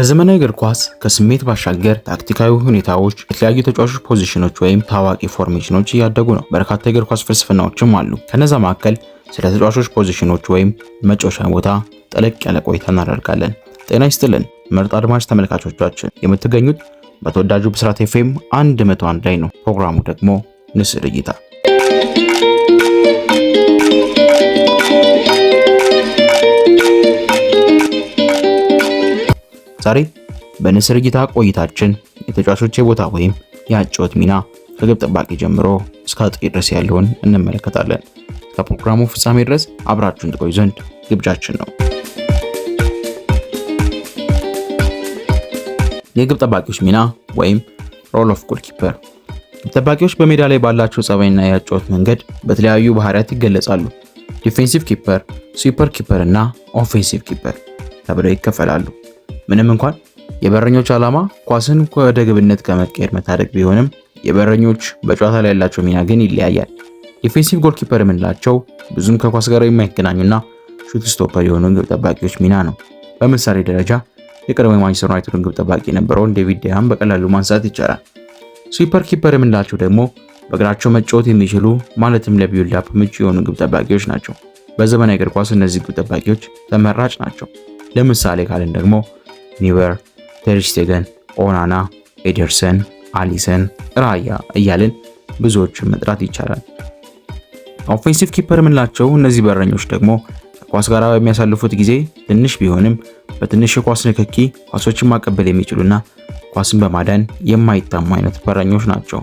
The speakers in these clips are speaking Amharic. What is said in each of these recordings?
በዘመናዊ እግር ኳስ ከስሜት ባሻገር ታክቲካዊ ሁኔታዎች፣ የተለያዩ ተጫዋቾች ፖዚሽኖች ወይም ታዋቂ ፎርሜሽኖች እያደጉ ነው። በርካታ የእግር ኳስ ፍልስፍናዎችም አሉ። ከነዛ መካከል ስለ ተጫዋቾች ፖዚሽኖች ወይም መጫወቻ ቦታ ጠለቅ ያለ ቆይታ እናደርጋለን። ጤና ይስጥልን ምርጥ አድማጭ ተመልካቾቻችን፣ የምትገኙት በተወዳጁ ብስራት ኤፍኤም 101 ላይ ነው። ፕሮግራሙ ደግሞ ንስር እይታ። ዛሬ በንስር እይታ ቆይታችን የተጫዋቾች የቦታ ወይም የአጨዋወት ሚና ከግብ ጠባቂ ጀምሮ እስከ አጥቂ ድረስ ያለውን እንመለከታለን። ከፕሮግራሙ ፍጻሜ ድረስ አብራችሁን ትቆዩ ዘንድ ግብዣችን ነው። የግብ ጠባቂዎች ሚና ወይም ሮል ኦፍ ጎልኪፐር። ግብ ጠባቂዎች በሜዳ ላይ ባላቸው ጸባይና የአጨዋወት መንገድ በተለያዩ ባህሪያት ይገለጻሉ። ዲፌንሲቭ ኪፐር፣ ስዊፐር ኪፐር እና ኦፌንሲቭ ኪፐር ተብለው ይከፈላሉ። ምንም እንኳን የበረኞች ዓላማ ኳስን ወደ ግብነት ከመቀየር መታደግ ቢሆንም የበረኞች በጨዋታ ላይ ያላቸው ሚና ግን ይለያያል። ዲፌንሲቭ ጎልኪፐር የምንላቸው ብዙም ከኳስ ጋር የማይገናኙና ሹት ስቶፐር የሆኑ ግብ ጠባቂዎች ሚና ነው። በምሳሌ ደረጃ የቀድሞ ማንቸስተር ዩናይትድ ግብ ጠባቂ የነበረውን ዴቪድ ዴሃም በቀላሉ ማንሳት ይቻላል። ስዊፐር ኪፐር የምንላቸው ደግሞ በእግራቸው መጫወት የሚችሉ ማለትም ለቢውልድ አፕ ምቹ የሆኑ ግብ ጠባቂዎች ናቸው። በዘመናዊ እግር ኳስ እነዚህ ግብ ጠባቂዎች ተመራጭ ናቸው። ለምሳሌ ካልን ደግሞ ኒውዌር፣ ተር ስቴገን፣ ኦናና፣ ኤደርሰን፣ አሊሰን፣ ራያ እያልን ብዙዎችን መጥራት ይቻላል። ኦፌንሲቭ ኪፐር የምንላቸው እነዚህ በረኞች ደግሞ ከኳስ ጋር በሚያሳልፉት ጊዜ ትንሽ ቢሆንም በትንሽ የኳስ ንክኪ ኳሶችን ማቀበል የሚችሉና ኳስን በማዳን የማይታሙ አይነት በረኞች ናቸው።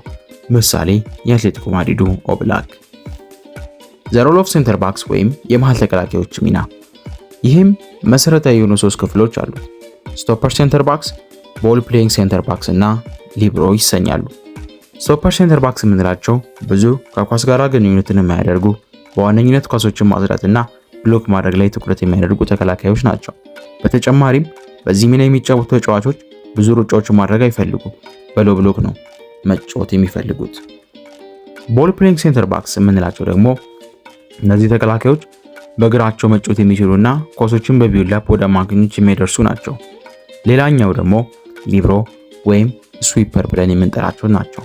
ምሳሌ የአትሌቲኮ ማድሪዱ ኦብላክ። ዘ ሮል ኦፍ ሴንተር ባክስ ወይም የመሃል ተከላካዮች ሚና። ይህም መሰረታዊ የሆኑ 3 ክፍሎች አሉት። ስቶፐር ሴንተር ባክስ፣ ቦል ፕሌይንግ ሴንተር ባክስ እና ሊብሮ ይሰኛሉ። ስቶፐር ሴንተር ባክስ የምንላቸው ብዙ ከኳስ ጋር ግንኙነትን የማያደርጉ በዋነኝነት ኳሶችን ማጽዳትና ብሎክ ማድረግ ላይ ትኩረት የሚያደርጉ ተከላካዮች ናቸው። በተጨማሪም በዚህ ሚና የሚጫወቱ ተጫዋቾች ብዙ ሩጫዎችን ማድረግ አይፈልጉም፣ በሎ ብሎክ ነው መጫወት የሚፈልጉት። ቦል ፕሌይንግ ሴንተር ባክስ የምንላቸው ደግሞ እነዚህ ተከላካዮች በእግራቸው መጫወት የሚችሉና ኳሶችን በቢውልድ አፕ ወደ አማካኞች የሚያደርሱ ናቸው። ሌላኛው ደግሞ ሊብሮ ወይም ስዊፐር ብለን የምንጠራቸው ናቸው።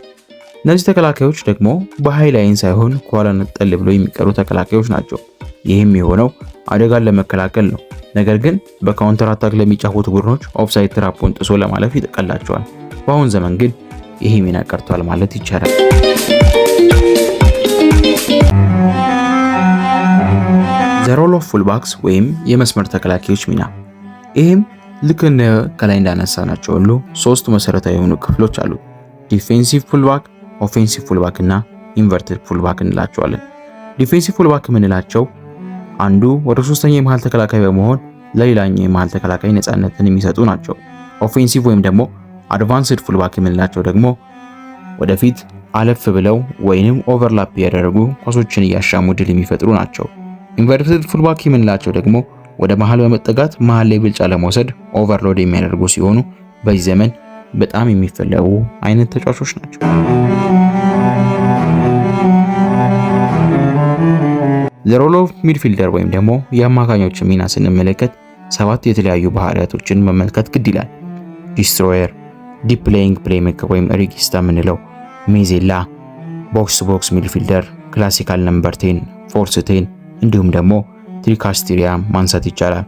እነዚህ ተከላካዮች ደግሞ በሃይ ላይን ሳይሆን ከኋላ ነጠል ብለው የሚቀሩ ተከላካዮች ናቸው። ይህም የሆነው አደጋን ለመከላከል ነው። ነገር ግን በካውንተር አታክ ለሚጫወቱ ቡድኖች ኦፍሳይድ ትራፑን ጥሶ ለማለፍ ይቀላቸዋል። በአሁን ዘመን ግን ይህ ሚና ቀርቷል ማለት ይቻላል። ዘ ሮል ኦፍ ፉልባክስ ወይም የመስመር ተከላካዮች ሚና። ይህም ልክ እንደ ከላይ እንዳነሳናቸው ሁሉ 3 መሰረታዊ የሆኑ ክፍሎች አሉ። ዲፌንሲቭ ፉልባክ፣ ኦፌንሲቭ ፉልባክ እና ኢንቨርትድ ፉልባክ እንላቸዋለን። ዲፌንሲቭ ፉልባክ የምንላቸው አንዱ ወደ 3ኛ የመሃል ተከላካይ በመሆን ለሌላኛው የመሃል ተከላካይ ነፃነትን የሚሰጡ ናቸው። ኦፌንሲቭ ወይም ደግሞ አድቫንስድ ፉልባክ የምንላቸው ደግሞ ወደፊት አለፍ ብለው ወይንም ኦቨርላፕ ያደረጉ ኳሶችን እያሻሙ ድል የሚፈጥሩ ናቸው። ኢንቨርትድ ፉልባክ የምንላቸው ደግሞ ወደ መሃል በመጠጋት መሃል ላይ ብልጫ ለመውሰድ ኦቨርሎድ የሚያደርጉ ሲሆኑ በዚህ ዘመን በጣም የሚፈለጉ አይነት ተጫዋቾች ናቸው። ዘ ሮል ኦፍ ሚድፊልደር ወይም ደግሞ የአማካኞች ሚና ስንመለከት 7 የተለያዩ ባህሪያቶችን መመልከት ግድ ይላል። ዲስትሮየር፣ ዲፕ ፕሌይንግ ፕሌይሜከር ወይም ሪጊስታ የምንለው፣ ሜዜላ፣ ቦክስ ቦክስ ሚድፊልደር፣ ክላሲካል ነምበር 10፣ ፎርስ 10 እንዲሁም ደግሞ ትሪካስቴሪያ ማንሳት ይቻላል።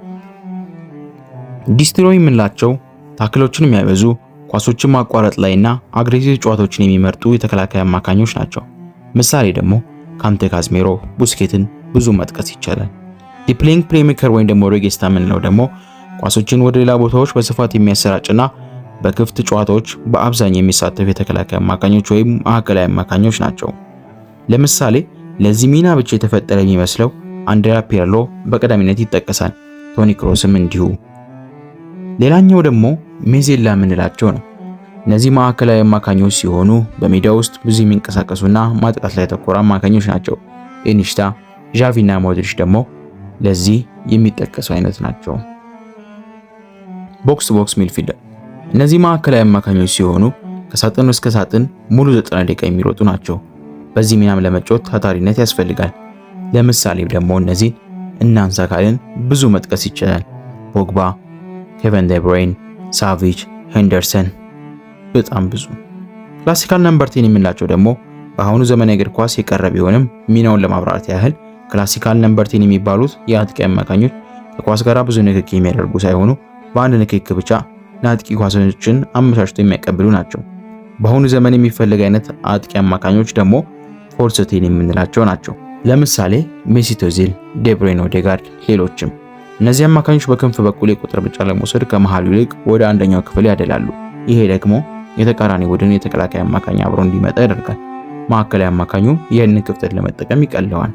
ዲስትሮይ የምንላቸው ታክሎችን የሚያበዙ ኳሶችን ማቋረጥ ላይና አግሬሲቭ ጨዋታዎችን የሚመርጡ የተከላካይ አማካኞች ናቸው። ምሳሌ ደግሞ ካንቴ፣ ካዝሜሮ፣ ቡስኬትን ብዙ መጥቀስ ይቻላል። ዲፕሌይንግ ፕሌይሜከር ወይም ደግሞ ሬጌስታ የምንለው ደግሞ ኳሶችን ወደ ሌላ ቦታዎች በስፋት የሚያሰራጭና በክፍት ጨዋታዎች በአብዛኛው የሚሳተፉ የተከላካይ አማካኞች ወይም ማዕከላዊ አማካኞች ናቸው። ለምሳሌ ለዚህ ሚና ብቻ የተፈጠረ የሚመስለው አንድሪያ ፒርሎ በቀዳሚነት ይጠቀሳል። ቶኒ ክሮስም እንዲሁ። ሌላኛው ደግሞ ሜዜላ የምንላቸው ነው። እነዚህ ማዕከላዊ አማካኞች ሲሆኑ በሜዳ ውስጥ ብዙ የሚንቀሳቀሱና ማጥቃት ላይ ያተኮሩ አማካኞች ናቸው። ኢኒሽታ፣ ዣቪና ሞድሪች ደግሞ ለዚህ የሚጠቀሱ አይነት ናቸው። ቦክስ ቦክስ ሚድፊልደር። እነዚህ ማዕከላዊ አማካኞች ሲሆኑ ከሳጥን እስከ ሳጥን ሙሉ 90 ደቂቃ የሚሮጡ ናቸው። በዚህ ሚናም ለመጫወት ታታሪነት ያስፈልጋል። ለምሳሌ ደግሞ እነዚህን እናንሳ ካልን ብዙ መጥቀስ ይቻላል። ፖግባ፣ ኬቨን ዴ ብሩይን፣ ሳቪች፣ ሄንደርሰን፣ በጣም ብዙ። ክላሲካል ነምበር 10 የምንላቸው ደግሞ በአሁኑ ዘመን እግር ኳስ የቀረ ቢሆንም ሚናውን ለማብራራት ያህል ክላሲካል ነምበር 10 የሚባሉት የአጥቂ አማካኞች ከኳስ ጋር ብዙ ንክኪ የሚያደርጉ ሳይሆኑ በአንድ ንክኪ ብቻ ለአጥቂ ኳሶችን አመቻችቶ የሚያቀብሉ ናቸው። በአሁኑ ዘመን የሚፈልግ አይነት አጥቂ አማካኞች ደግሞ ፎልስ 10 የምንላቸው ናቸው። ለምሳሌ ሜሲት ኦዚል፣ ዴብሮይን፣ ኦዴጋርድ፣ ሌሎችም። እነዚህ አማካኞች በክንፍ በኩል የቁጥር ብልጫ ለመውሰድ ከመሃሉ ይልቅ ወደ አንደኛው ክፍል ያደላሉ። ይሄ ደግሞ የተቃራኒ ቡድን የተከላካይ አማካኝ አብሮ እንዲመጣ ያደርጋል። ማዕከላዊ አማካኙ ይህንን ክፍተት ለመጠቀም ይቀለዋል።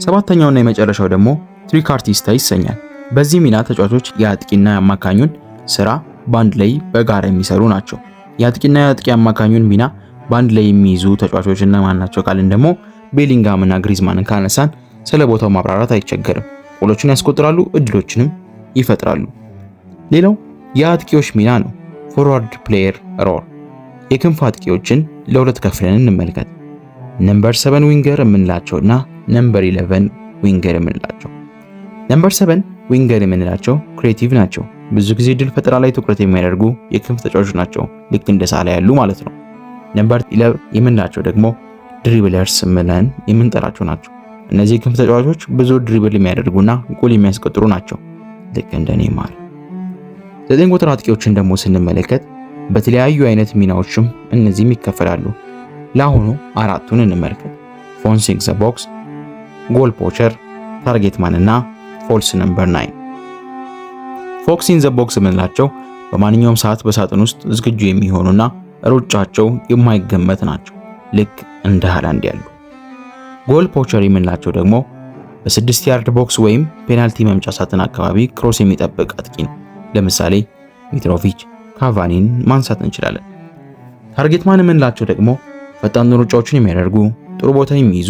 ሰባተኛውና የመጨረሻው ደግሞ ትሪካርቲስታ ይሰኛል። በዚህ ሚና ተጫዋቾች የአጥቂና የአማካኙን ስራ በአንድ ላይ በጋራ የሚሰሩ ናቸው። የአጥቂና የአጥቂ አማካኙን ሚና በአንድ ላይ የሚይዙ ተጫዋቾች እነማን ናቸው ካልን ደግሞ ቤሊንጋምና ግሪዝማንን ካነሳን ስለ ቦታው ማብራራት አይቸገርም። ጎሎችን ያስቆጥራሉ፣ እድሎችንም ይፈጥራሉ። ሌላው የአጥቂዎች ሚና ነው። ፎርዋርድ ፕሌየር ሮል። የክንፍ አጥቂዎችን ለሁለት ከፍለን እንመልከት። ነምበር 7 ዊንገር የምንላቸውና ነምበር 11 ዊንገር የምንላቸው። ነምበር 7 ዊንገር የምንላቸው ክሬቲቭ ናቸው። ብዙ ጊዜ ድል ፈጠራ ላይ ትኩረት የሚያደርጉ የክንፍ ተጫዋቾች ናቸው፣ ልክ እንደ ሳላ ያሉ ማለት ነው። ነምበር 11 የምንላቸው ደግሞ ድሪብለርስ ብለን የምንጠራቸው ናቸው። እነዚህ የክንፍ ተጫዋቾች ብዙ ድሪብል የሚያደርጉና ጎል የሚያስቆጥሩ ናቸው፣ ልክ እንደ ኔይማር። 9 ቁጥር አጥቂዎችን ደግሞ ስንመለከት በተለያዩ አይነት ሚናዎችም እነዚህም ይከፈላሉ። ለአሁኑ አራቱን እንመልከት። ፎንሲንግ ዘ ቦክስ፣ ጎል ፖቸር፣ ታርጌት ማን እና ፎልስ ነምበር 9። ፎክሲንግ ዘ ቦክስ የምንላቸው በማንኛውም ሰዓት በሳጥን ውስጥ ዝግጁ የሚሆኑና ሩጫቸው የማይገመት ናቸው፣ ልክ እንደ ሃላንድ ያሉ። ጎል ፖቸር የምንላቸው ደግሞ በ6 ያርድ ቦክስ ወይም ፔናልቲ መምጫ ሳጥን አካባቢ ክሮስ የሚጠብቅ አጥቂ ነው። ለምሳሌ ሚትሮቪች፣ ካቫኒን ማንሳት እንችላለን። ታርጌት ማን የምንላቸው ደግሞ ፈጣን ሩጫዎችን የሚያደርጉ፣ ጥሩ ቦታ የሚይዙ፣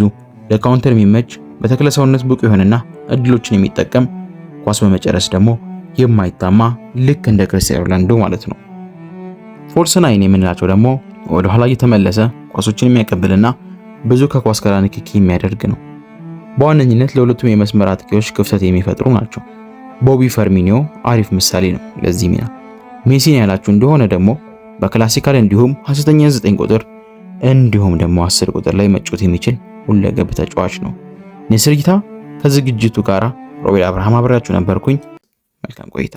ለካውንተር የሚመች፣ በተክለ ሰውነት ብቁ የሆነና እድሎችን የሚጠቀም፣ ኳስ በመጨረስ ደግሞ የማይታማ ልክ እንደ ክርስቲያኖ ሮናልዶ ማለት ነው። ፎልስ 9 የምንላቸው ደግሞ ወደ ኋላ እየተመለሰ ኳሶችን የሚያቀብልና ብዙ ከኳስ ጋር ንክኪ የሚያደርግ ነው። በዋነኝነት ለሁለቱም የመስመር አጥቂዎች ክፍተት የሚፈጥሩ ናቸው። ቦቢ ፈርሚኒዮ አሪፍ ምሳሌ ነው ለዚህ ሚና። ሜሲን ያላችሁ እንደሆነ ደግሞ በክላሲካል እንዲሁም ሐሰተኛ 9 ቁጥር እንዲሁም ደግሞ 10 ቁጥር ላይ መጫወት የሚችል ሁለገብ ተጫዋች ነው። ንስርይታ ከዝግጅቱ ጋር ሮቤል አብርሃም አብራችሁ ነበርኩኝ። መልካም ቆይታ።